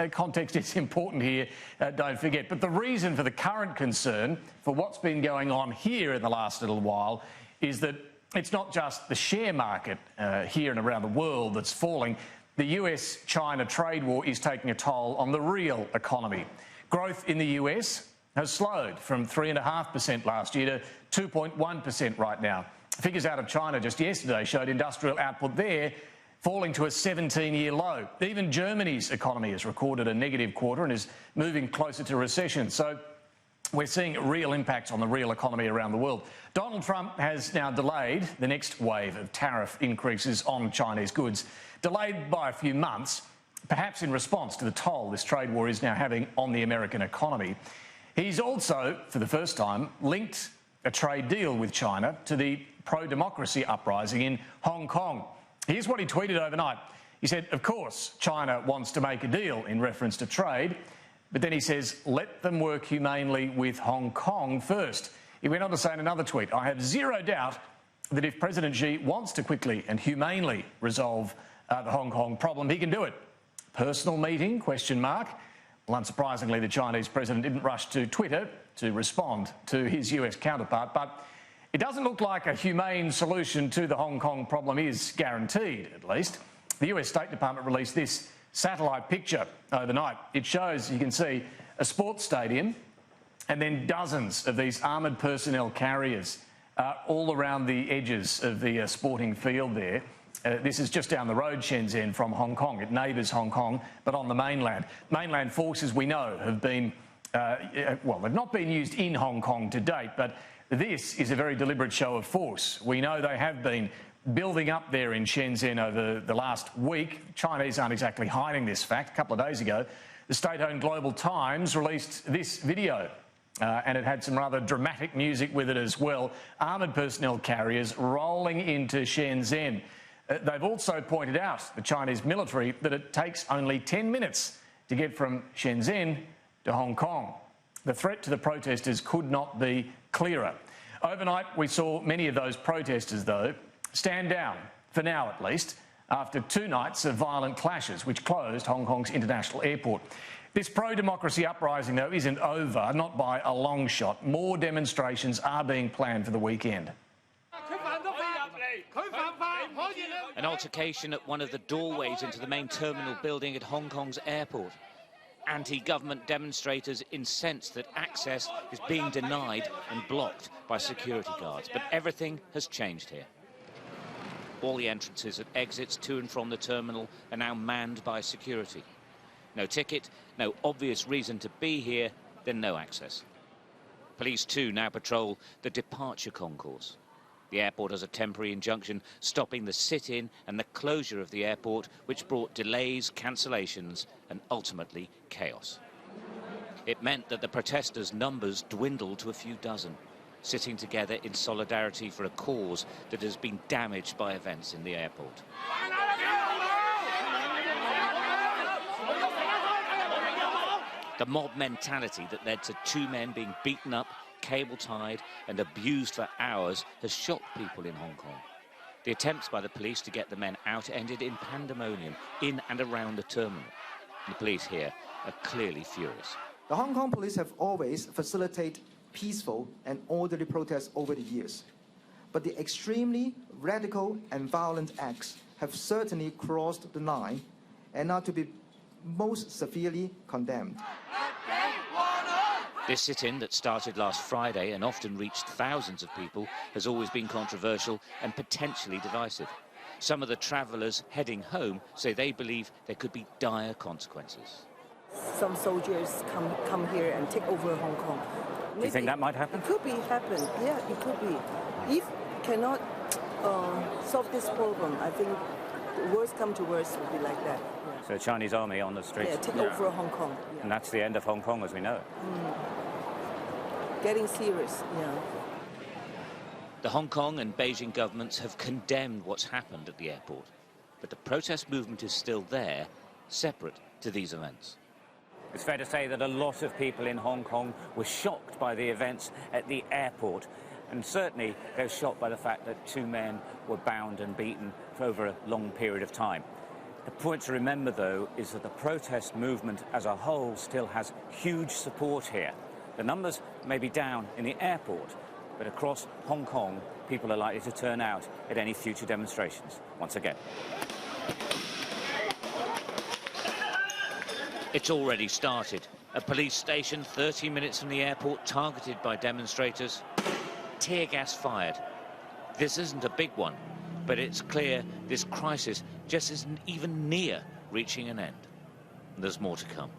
context is important here, don't forget. But the reason for the current concern for what's been going on here in the last little while is that it's not just the share market here and around the world that's falling. The US-China trade war is taking a toll on the real economy. Growth in the US has slowed from 3.5% last year to 2.1% right now. Figures out of China just yesterday showed industrial output there falling to a 17-year low. Even Germany's economy has recorded a negative quarter and is moving closer to recession. So we're seeing real impacts on the real economy around the world. Donald Trump has now delayed the next wave of tariff increases on Chinese goods, delayed by a few months, perhaps in response to the toll this trade war is now having on the American economy. He's also, for the first time, linked a trade deal with China to the pro-democracy uprising in Hong Kong. Here's what he tweeted overnight. He said, of course, China wants to make a deal in reference to trade, but then he says, let them work humanely with Hong Kong first. He went on to say in another tweet, I have zero doubt that if President Xi wants to quickly and humanely resolve the Hong Kong problem, he can do it. Personal meeting, question mark. Well, unsurprisingly, the Chinese president didn't rush to Twitter to respond to his US counterpart, but it doesn't look like a humane solution to the Hong Kong problem is guaranteed, at least. The US State Department released this satellite picture overnight. It shows, you can see, a sports stadium and then dozens of these armoured personnel carriers all around the edges of the sporting field there. This is just down the road, Shenzhen, from Hong Kong. It neighbours Hong Kong, but on the mainland. Mainland forces, we know, have been, well, they've not been used in Hong Kong to date, but this is a very deliberate show of force. We know they have been building up there in Shenzhen over the last week. Chinese aren't exactly hiding this fact. A couple of days ago, the state-owned Global Times released this video, and it had some rather dramatic music with it as well. Armoured personnel carriers rolling into Shenzhen. They've also pointed out, the Chinese military, that it takes only 10 minutes to get from Shenzhen to Hong Kong. The threat to the protesters could not be clearer. Overnight, we saw many of those protesters, though, stand down, for now at least, after 2 nights of violent clashes which closed Hong Kong's international airport. This pro-democracy uprising, though, isn't over, not by a long shot. More demonstrations are being planned for the weekend. An altercation at one of the doorways into the main terminal building at Hong Kong's airport. Anti-government demonstrators incensed that access is being denied and blocked by security guards. But everything has changed here. All the entrances and exits to and from the terminal are now manned by security. No ticket, no obvious reason to be here, then no access. Police too now patrol the departure concourse. The airport has a temporary injunction stopping the sit-in and the closure of the airport, which brought delays, cancellations and ultimately chaos. It meant that the protesters' numbers dwindled to a few dozen, sitting together in solidarity for a cause that has been damaged by events in the airport. The mob mentality that led to 2 men being beaten up, cable-tied and abused for hours has shocked people in Hong Kong. The attempts by the police to get the men out ended in pandemonium in and around the terminal. The police here are clearly furious. The Hong Kong police have always facilitated peaceful and orderly protests over the years. But the extremely radical and violent acts have certainly crossed the line and are to be most severely condemned. This sit-in that started last Friday and often reached thousands of people has always been controversial and potentially divisive. Some of the travellers heading home say they believe there could be dire consequences. Some soldiers come here and take over Hong Kong. Do you think that might happen? It could be happen, yeah, it could be. If cannot solve this problem, I think the worst come to worst will be like that. Yeah. So Chinese army on the streets? Yeah, take over Hong Kong. Yeah. And that's the end of Hong Kong as we know it. Getting serious, yeah. The Hong Kong and Beijing governments have condemned what's happened at the airport. But the protest movement is still there, separate to these events. It's fair to say that a lot of people in Hong Kong were shocked by the events at the airport. And certainly they're shocked by the fact that 2 men were bound and beaten for over a long period of time. The point to remember, though, is that the protest movement as a whole still has huge support here. The numbers may be down in the airport, but across Hong Kong, people are likely to turn out at any future demonstrations once again. It's already started. A police station 30 minutes from the airport targeted by demonstrators. Tear gas fired. This isn't a big one, but it's clear this crisis just isn't even near reaching an end. There's more to come.